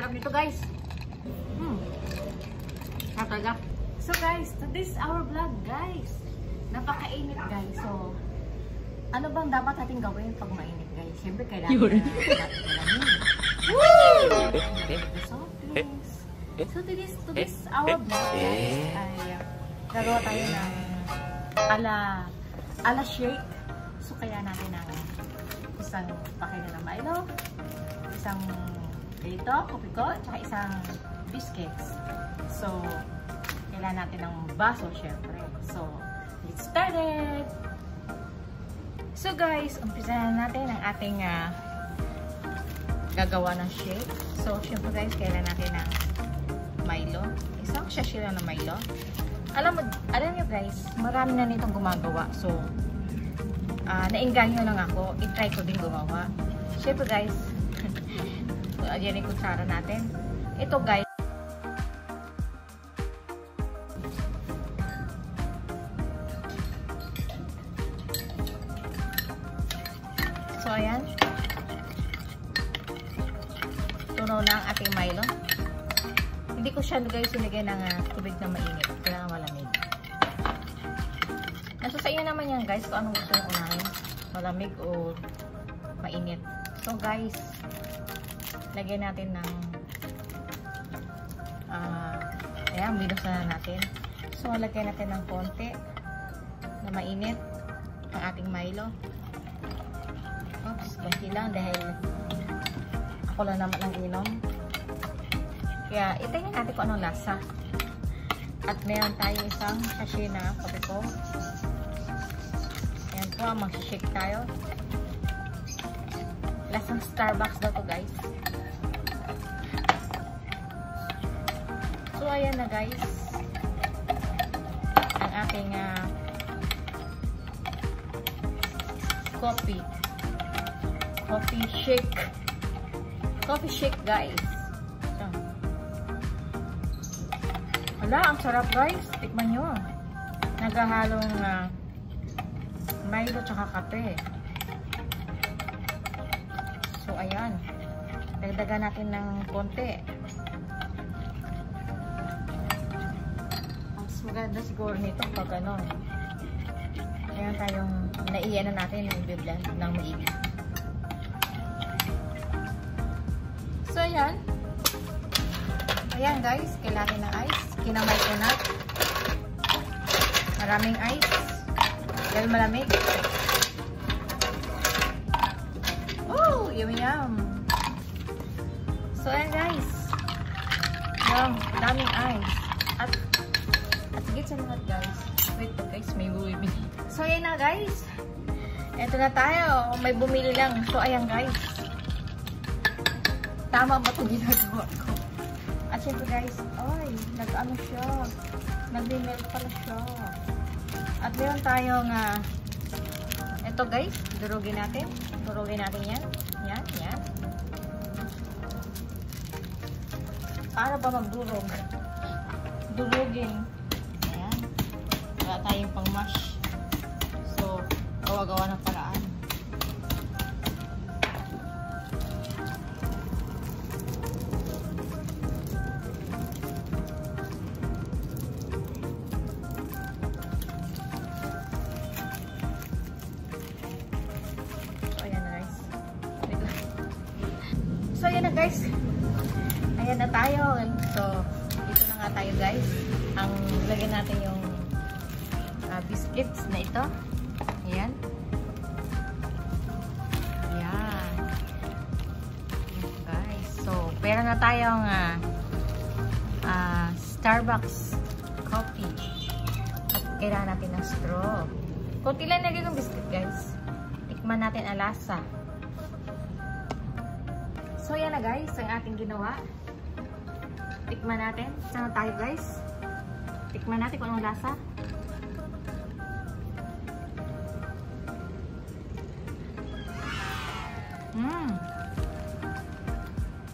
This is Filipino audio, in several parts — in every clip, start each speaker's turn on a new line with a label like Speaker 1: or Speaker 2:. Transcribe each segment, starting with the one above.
Speaker 1: sarap nito guys. Talaga. So guys, this is our vlog guys. Napakainit guys. So, ano bang dapat natin gawin pag mainit guys? Siyempre kailangan natin So to this our vlog guys ay gagawa tayo ng ala shake. So kaya natin ng isang pakailan ng Milo, isang dito, kopi ko, tsaka isang biscuits. So, kailangan natin ng baso syempre. So, let's start it! So guys, umpisa na natin ang ating gagawa ng shake. So, syempre guys, kailangan natin ng Milo. Isang sachet lang ng Milo. Alam nyo guys, marami na nitong gumagawa. So, nainganyo lang ako. I-try ko din gumawa. Syempre guys, ayan yung kutsara natin. Ito guys, so ayan, tunaw na ang ating Milo. Hindi ko siya guys sinigay ng tubig na mainit. Kailangan malamig. Nasa sa inyo naman yan guys kung anong gusto nyo unahin. Malamig o mainit. So guys, lagyan natin ng ayan, binusan na natin. So lagyan natin ng konti na mainit ang ating Milo. Oops, konti lang dahil ako lang naman ang inom. Kaya itingin natin kung anong lasa. At meron tayo isang sachet na kape ko. Ayan po, mag-shake tayo. Lasang Starbucks daw to guys. So ayan na guys. Ang ating coffee shake. Coffee shake guys. Wala, ang sarap guys. Tikman nyo. Naghahalong Milo tsaka kape. So, ayan. Dagdagan natin ng konti. Mas maganda siguro nito pag ano. Ayan tayong naiyan na natin yung i-blend ng maigi. So, ayan. Ayan guys, kailangan ng ice. Kinamay ko na. Maraming ice. Dahil malamig. Oh, yummy yum. So ayan guys. Yum, daming ice. At higit sa lahat guys. Wait guys, may bumibili. So ayan na guys. Ito na tayo. May bumili lang. So ayan guys. Tama ba ito ginagawa ko? At syempre guys, ay, nag-ano siya. Nag-melt pala siya. At meron tayong, ito guys, durugin natin. Durugin natin yan. Yan, yan. Para ba magdurog? Durugin. Ayan. Wala tayong pang-mash. So, gawa-gawa ng paraan. So, ayan na guys. Ayan na tayo. So, dito na nga tayo guys. Ang lagyan natin yung biscuits na ito. Ayan. Ayan. Ayan guys. So, pera na tayong Starbucks coffee. At kailangan natin ng straw. Kunti lang lagyan ng biscuit guys. Tikman natin ang lasa. So, yan na guys, ang ating ginawa. Tikman natin. Saan na tayo guys? Tikman natin kung anong lasa.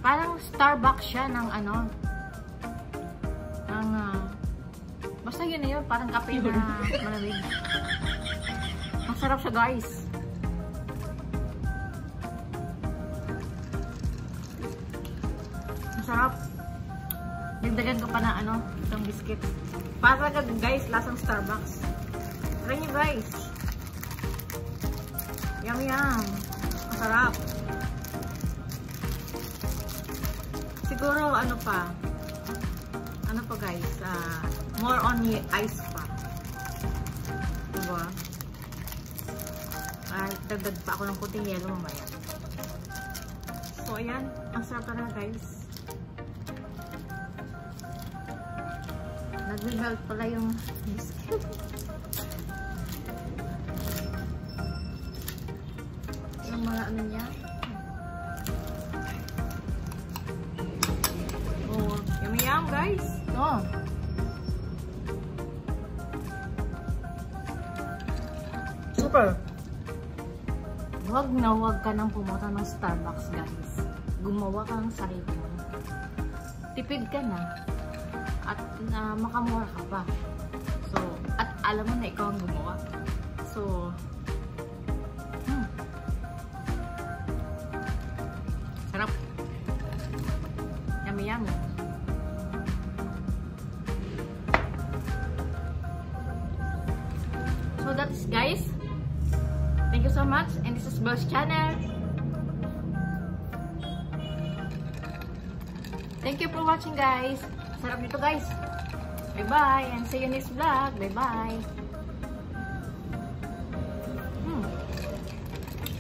Speaker 1: Parang Starbucks siya ng ano. Ng, basta yun na yun. Parang kape na malamig. Masarap siya guys. Masarap. Nagdagan ko pa na ano, itong biscuit. Para guys, lasang Starbucks. Try nyo guys. Yum yum. Masarap. Siguro ano pa guys, more on ice pa. Diba? Dagdag pa ako ng kunting yelo mamaya. So ayan, ang sarap na guys. Nag-melt pala yung biscuit. Yung mga ano niya. Oh, yummy yum guys. Oh. Super. Huwag na huwag ka nang pumunta ng Starbucks guys. Gumawa ka ng sarili mo. Tipid ka na. At makamura ka pa. So, at alam mo na ikaw ang gumawa. So, sarap. Yummy yummy. So that is guys. Thank you so much, and this is Belle's channel. Thank you for watching guys. Sarap nito guys. Bye bye and see you next vlog. Bye bye.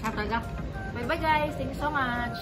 Speaker 1: Sarap talaga. Bye bye guys. Thank you so much.